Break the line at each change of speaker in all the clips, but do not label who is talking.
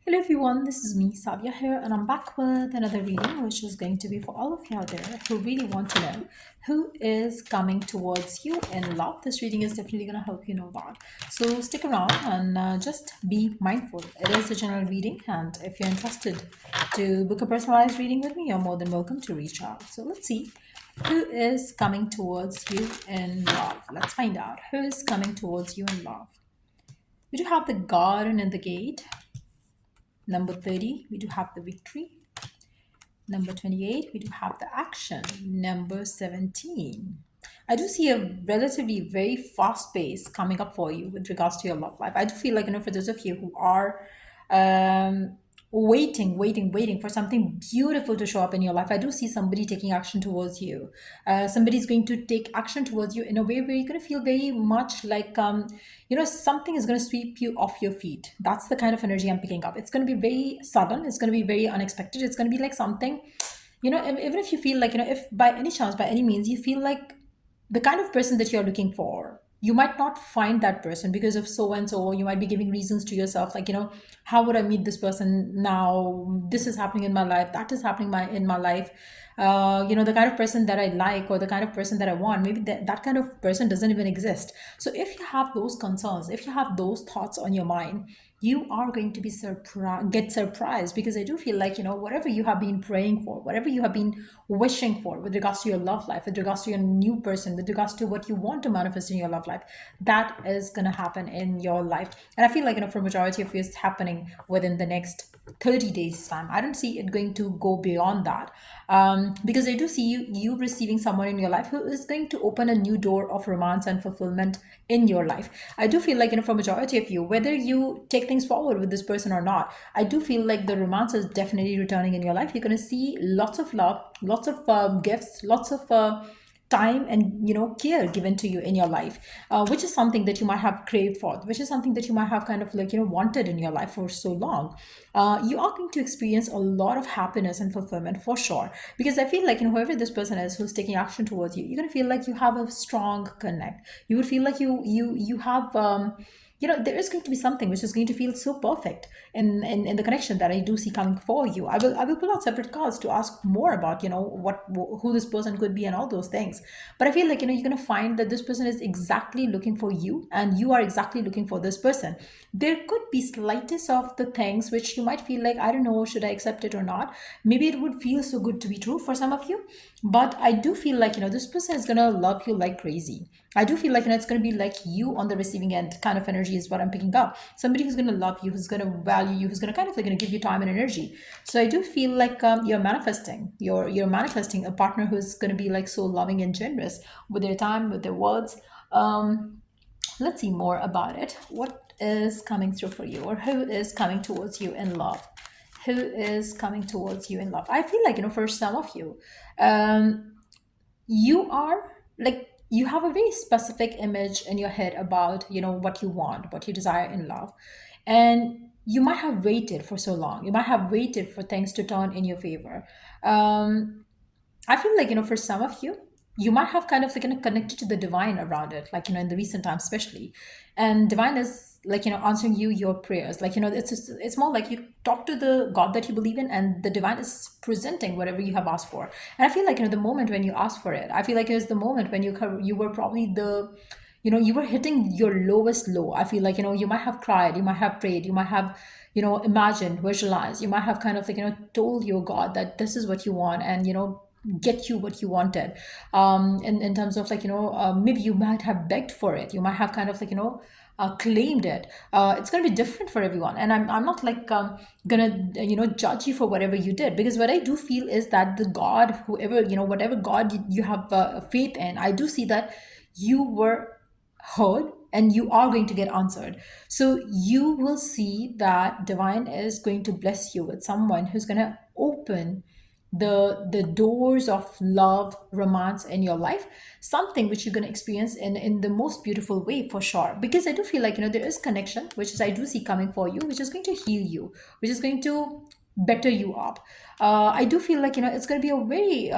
Hello everyone, this is me, Sadia here, and I'm back with another reading, which is going to be for all of you out there who really want to know who is coming towards you in love. This reading is definitely going to help you know that. So stick around and just be mindful. It is a general reading, and if you're interested to book a personalized reading with me, you're more than welcome to reach out. So let's see who is coming towards you in love. Let's find out who is coming towards you in love. We do have the garden and the gate. Number 30, we do have the victory. Number 28, we do have the action. Number 17. I do see a relatively very fast pace coming up for you with regards to your love life. I do feel like, for those of you who are um, waiting for something beautiful to show up in your life, I do see somebody taking action towards you. Somebody's going to take action towards you in a way where you're going to feel very much like, something is going to sweep you off your feet. That's the kind of energy I'm picking up. It's going to be very sudden. It's going to be very unexpected. It's going to be like something, even if you feel like, if by any chance, by any means, you feel like the kind of person that you're looking for, you might not find that person because of so and so. You might be giving reasons to yourself like, how would I meet this person now? This is happening in my life, that is happening in my life. The kind of person that I like, or the kind of person that I want, maybe that kind of person doesn't even exist. So if you have those concerns, if you have those thoughts on your mind, you are going to be get surprised, because I do feel like, whatever you have been praying for, whatever you have been wishing for with regards to your love life, with regards to your new person, with regards to what you want to manifest in your love life, that is going to happen in your life. And I feel like, for majority of you, it's happening within the next 30 days time. I don't see it going to go beyond that, because I do see you receiving someone in your life who is going to open a new door of romance and fulfillment in your life. I do feel like, for majority of you, whether you take things forward with this person or not, I do feel like the romance is definitely returning in your life. You're going to see lots of love, lots of gifts, lots of time and care given to you in your life, which is something that you might have craved for, which is something that you might have kind of like wanted in your life for so long. You are going to experience a lot of happiness and fulfillment for sure, because I feel like, whoever this person is who's taking action towards you, you're going to feel like you have a strong connect. You would feel like you have there is going to be something which is going to feel so perfect in the connection that I do see coming for you. I will pull out separate cards to ask more about who this person could be and all those things. But I feel like, you're going to find that this person is exactly looking for you, and you are exactly looking for this person. There could be slightest of the things which you might feel like, I don't know, should I accept it or not? Maybe it would feel so good to be true for some of you, but I do feel like, this person is going to love you like crazy. I do feel like, it's going to be like you on the receiving end kind of energy is what I'm picking up. Somebody who's going to love you, who's going to value you, who's going to kind of like give you time and energy. So I do feel like, you're manifesting a partner who's going to be like so loving and generous with their time, with their words. Let's see more about it. What is coming through for you, or who is coming towards you in love? Who is coming towards you in love? I feel like, for some of you, you are like, you have a very specific image in your head about what you want, what you desire in love. And you might have waited for so long, you might have waited for things to turn in your favor. I feel like, for some of you, you might have kind of like, connected to the divine around it, like, in the recent times, especially. And divine is like, answering your prayers. Like, it's more like you talk to the God that you believe in, and the divine is presenting whatever you have asked for. And I feel like, the moment when you ask for it, I feel like it was the moment when you were probably you were hitting your lowest low. I feel like, you might have cried, you might have prayed, you might have, imagined, visualized, you might have kind of like, told your God that this is what you want, and, get you what you wanted. In terms of like, maybe you might have begged for it, you might have kind of like, claimed it. It's going to be different for everyone, and I'm not like, gonna judge you for whatever you did, because what I do feel is that the God, whoever, whatever God you have faith in, I do see that you were heard and you are going to get answered. So you will see that divine is going to bless you with someone who's going to open the doors of love, romance in your life, something which you're going to experience in the most beautiful way for sure. Because I do feel like, there is connection which is I do see coming for you, which is going to heal you, which is going to better you up. I do feel like, it's going to be a very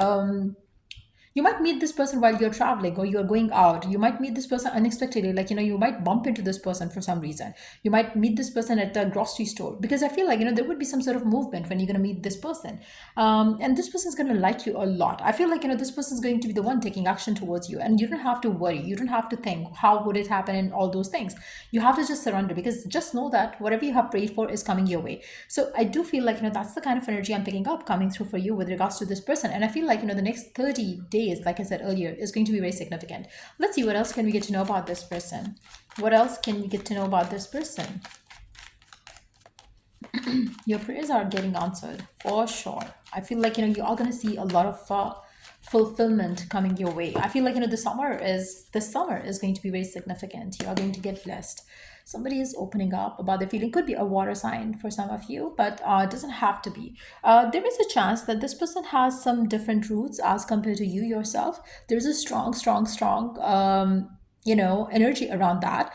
You might meet this person while you're traveling or you're going out. You might meet this person unexpectedly, like, you might bump into this person for some reason. You might meet this person at a grocery store, because I feel like, there would be some sort of movement when you're going to meet this person. And this person's going to like you a lot. I feel like, this person's going to be the one taking action towards you, and you don't have to worry. You don't have to think, how would it happen, and all those things. You have to just surrender, because just know that whatever you have prayed for is coming your way. So I do feel like, that's the kind of energy I'm picking up coming through for you with regards to this person. And I feel like, the next 30 days, like I said earlier, is going to be very significant. Let's see, what else can we get to know about this person? What else can we get to know about this person? Your prayers are getting answered for sure. I feel like, you are going to see a lot of fulfillment coming your way. I feel like, this summer is going to be very significant. You are going to get blessed. Somebody is opening up about their feeling. Could be a water sign for some of you, but it doesn't have to be. There is a chance that this person has some different roots as compared to you yourself. There's a strong, strong, strong energy around that.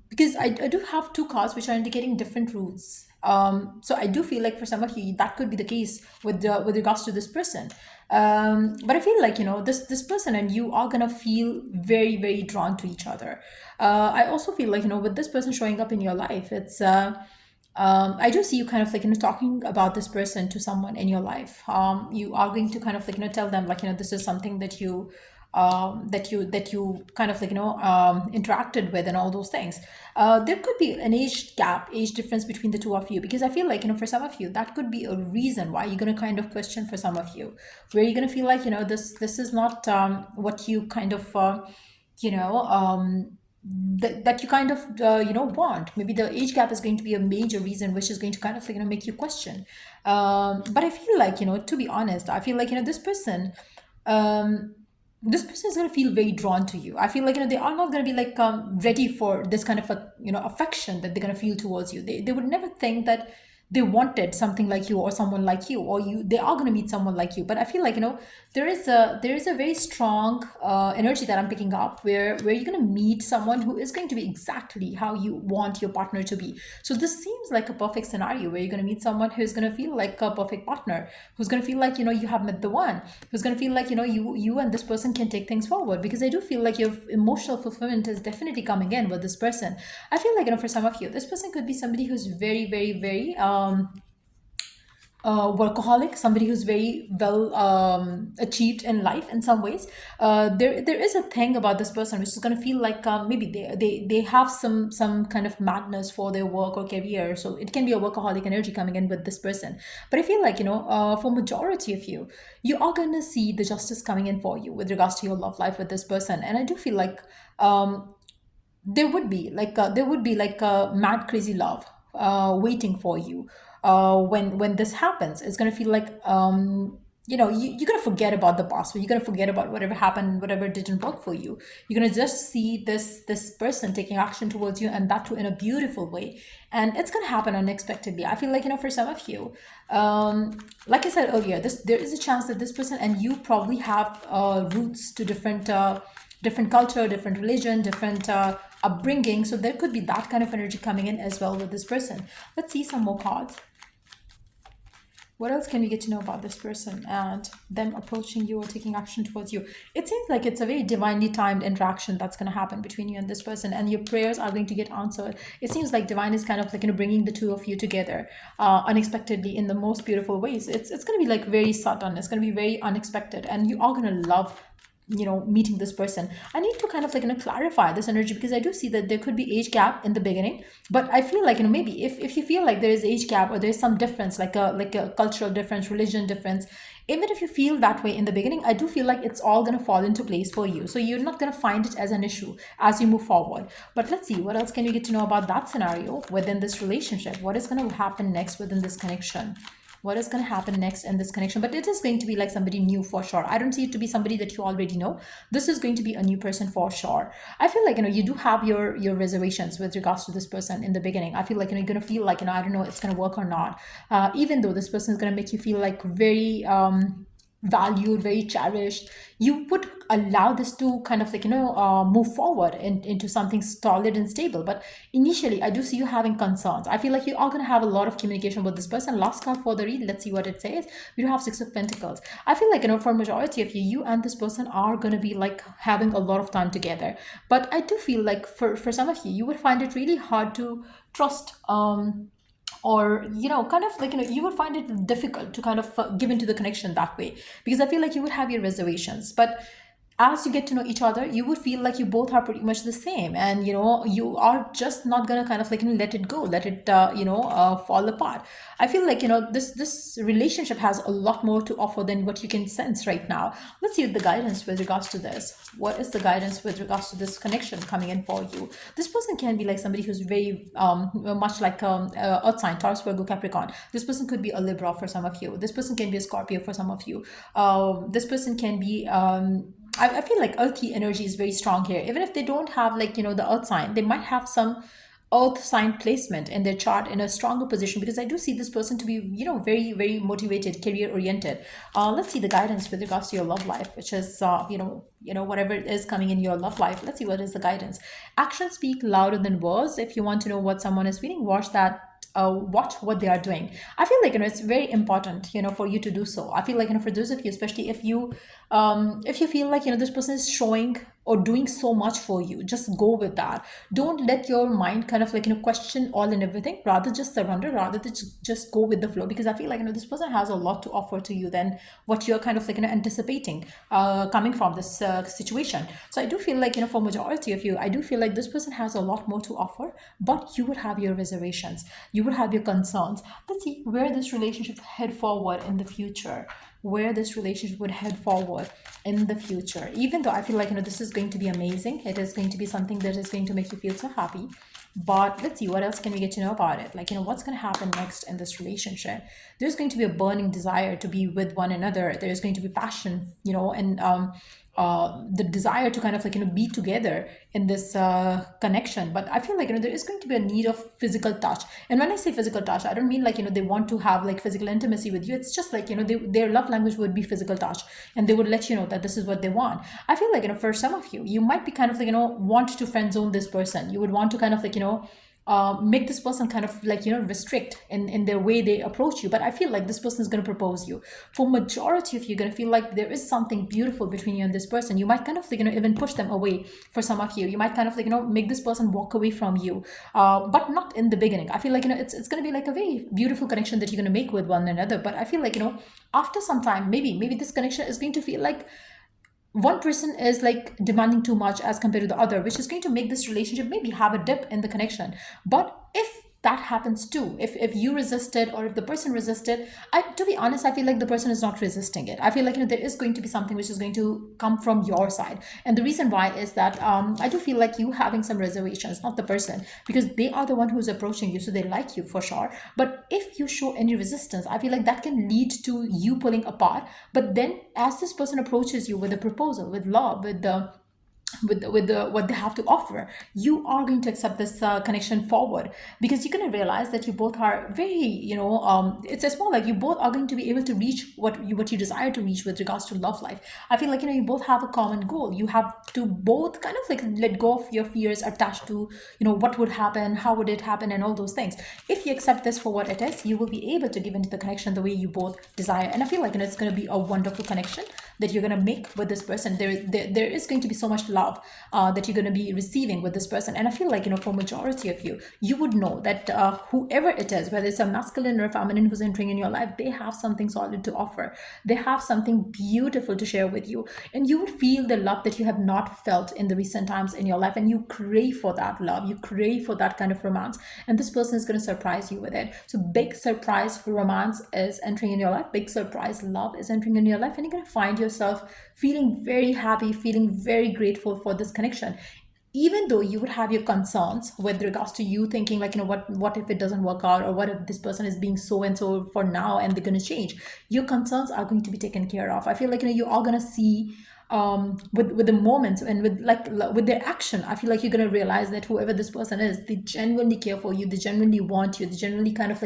Because I do have two cards which are indicating different roots. So I do feel like for some of you that could be the case with regards to this person. But I feel like, this person and you are gonna feel very, very drawn to each other. I also feel like, with this person showing up in your life, it's I do see you kind of like, talking about this person to someone in your life. You are going to kind of like, tell them like, this is something that you kind of like, interacted with and all those things. There could be an age difference between the two of you, because I feel like, for some of you that could be a reason why you're going to kind of question, for some of you, where you're going to feel like, this is not what you kind of you know that you kind of want. Maybe the age gap is going to be a major reason, which is going to kind of like, make you question. But I feel like, to be honest, I feel like, um this person is going to feel very drawn to you. I feel like, they are not going to be like ready for this kind of a affection that they're going to feel towards you. They would never think that they wanted something like you or someone like you, or they are going to meet someone like you. But I feel like, there is a very strong energy that I'm picking up, where you're going to meet someone who is going to be exactly how you want your partner to be. So this seems like a perfect scenario where you're going to meet someone who's going to feel like a perfect partner, who's going to feel like, you have met the one, who's going to feel like, you and this person can take things forward. Because I do feel like your emotional fulfillment is definitely coming in with this person. I feel like, for some of you, this person could be somebody who's very, very, very workaholic, somebody who's very well achieved in life in some ways. There is a thing about this person which is going to feel like, maybe they have some kind of madness for their work or career. So it can be a workaholic energy coming in with this person. But I feel like, for majority of you, you are going to see the justice coming in for you with regards to your love life with this person. And I do feel like, there would be like a mad crazy love waiting for you when this happens. It's going to feel like, you're going to forget about the past, or you're going to forget about whatever happened, whatever didn't work for you. You're going to just see this person taking action towards you, and that too in a beautiful way. And it's going to happen unexpectedly. I feel like, for some of you, like I said earlier, there is a chance that this person and you probably have roots to different culture, different religion, different upbringing. So there could be that kind of energy coming in as well with this person. Let's see some more cards. What else can we get to know about this person and them approaching you or taking action towards you? It seems like it's a very divinely timed interaction that's going to happen between you and this person, and your prayers are going to get answered. It seems like divine is kind of like, bringing the two of you together unexpectedly in the most beautiful ways. It's going to be like very sudden. It's going to be very unexpected, and you are going to love meeting this person. I need to kind of like, clarify this energy, because I do see that there could be age gap in the beginning. But I feel like, maybe if you feel like there is age gap, or there's some difference, like a cultural difference, religion difference, even if you feel that way in the beginning, I do feel like it's all going to fall into place for you. So you're not going to find it as an issue as you move forward. But let's see, what else can you get to know about that scenario within this relationship? What is going to happen next within this connection? What is going to happen next in this connection? But it is going to be like somebody new for sure. I don't see it to be somebody that you already know. This is going to be a new person for sure. I feel like, you do have your reservations with regards to this person in the beginning. I feel like, you're going to feel like, I don't know, it's going to work or not. Even though this person is going to make you feel like very valued, very cherished, you would allow this to kind of move forward into something solid and stable. But initially, I do see you having concerns. I feel like you are going to have a lot of communication with this person. Last card for the read, let's see what it says. We do have Six of Pentacles. I feel like, for majority of you, you and this person are going to be like having a lot of time together. But I do feel like for some of you, you would find it really hard to trust, or kind of you would find it difficult to kind of give into the connection that way, because I feel like you would have your reservations. But as you get to know each other, you would feel like you both are pretty much the same, and you are just not gonna kind of let it go, let it fall apart. I feel like this relationship has a lot more to offer than what you can sense right now. Let's see the guidance with regards to this. What is the guidance with regards to this connection coming in for you? This person can be like somebody who's very much like earth sign, Taurus, Virgo, Capricorn. This person could be a Libra for some of you. This person can be a Scorpio for some of you. This person can be I feel like earthy energy is very strong here. Even if they don't have the earth sign, they might have some earth sign placement in their chart in a stronger position, because I do see this person to be very very motivated, career oriented. Let's see the guidance with regards to your love life, which is whatever it is coming in your love life. Let's see what is the guidance. Actions speak louder than words. If you want to know what someone is feeling, watch that, watch what they are doing. I feel like it's very important for you to do so. I feel like for those of you, especially if you feel like this person is showing or doing so much for you, just go with that. Don't let your mind kind of question all and everything. Rather just surrender, rather than just go with the flow, because I feel like this person has a lot to offer to you than what you're kind of anticipating coming from this situation. So I do feel like for majority of you, I do feel like this person has a lot more to offer, but you would have your reservations, you would have your concerns. Let's see where this relationship head forward in the future, where this relationship would head forward in the future. Even though I feel like this is going to be amazing, it is going to be something that is going to make you feel so happy. But let's see what else can we get to know about it. Like what's going to happen next in this relationship. There's going to be a burning desire to be with one another. There's going to be passion, and the desire to kind of be together in this connection. But I feel like there is going to be a need of physical touch. And when I say physical touch, I don't mean like they want to have like physical intimacy with you. It's just like their love language would be physical touch, and they would let you know that this is what they want. I feel like for some of you, you might be kind of want to friend zone this person. You would want to kind of make this person kind of restrict in their way they approach you. But I feel like this person is going to propose you. For majority of you, you're going to feel like there is something beautiful between you and this person. You might kind of even push them away. For some of you, you might kind of make this person walk away from you, but not in the beginning. I feel like it's going to be like a very beautiful connection that you're going to make with one another. But I feel like after some time, maybe this connection is going to feel like one person is like demanding too much as compared to the other, which is going to make this relationship maybe have a dip in the connection. But if that happens too, if you resisted, or if the person resisted, to be honest, I feel like the person is not resisting it. I feel like there is going to be something which is going to come from your side. And the reason why is that I do feel like you having some reservations, not the person, because they are the one who's approaching you, so they like you for sure. But if you show any resistance, I feel like that can lead to you pulling apart. But then as this person approaches you with a proposal, with love, with the what they have to offer, you are going to accept this connection forward, because you're going to realize that you both are very it's more like you both are going to be able to reach what you desire to reach with regards to love life. I feel like you both have a common goal. You have to both kind of let go of your fears attached to what would happen, how would it happen, and all those things. If you accept this for what it is, you will be able to give into the connection the way you both desire. And I feel like it's going to be a wonderful connection that you're going to make with this person. There is going to be so much love that you're going to be receiving with this person. And I feel like for majority of you, you would know that whoever it is, whether it's a masculine or a feminine who's entering in your life, they have something solid to offer. They have something beautiful to share with you, and you would feel the love that you have not felt in the recent times in your life, and you crave for that love, you crave for that kind of romance, and this person is going to surprise you with it. So big surprise romance is entering in your life, big surprise love is entering in your life, and you're going to find yourself feeling very happy, feeling very grateful for this connection. Even though you would have your concerns with regards to you thinking like what if it doesn't work out, or what if this person is being so and so for now and they're going to change, your concerns are going to be taken care of. I feel like you are going to see with the moments and with their action, I feel like you're going to realize that whoever this person is, they genuinely care for you, they genuinely want you, they genuinely kind of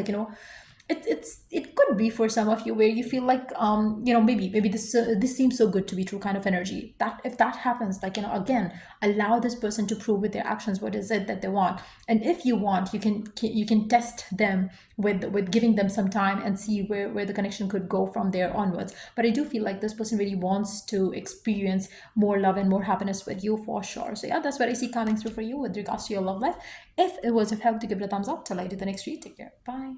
It could be for some of you where you feel like maybe this seems so good to be true kind of energy. That if that happens, like, again, allow this person to prove with their actions what is it that they want. And if you want, you can test them with giving them some time and see where the connection could go from there onwards. But I do feel like this person really wants to experience more love and more happiness with you for sure. So yeah, that's what I see coming through for you with regards to your love life. If it was of help, to give it a thumbs up. Till I do the next read, take care, bye.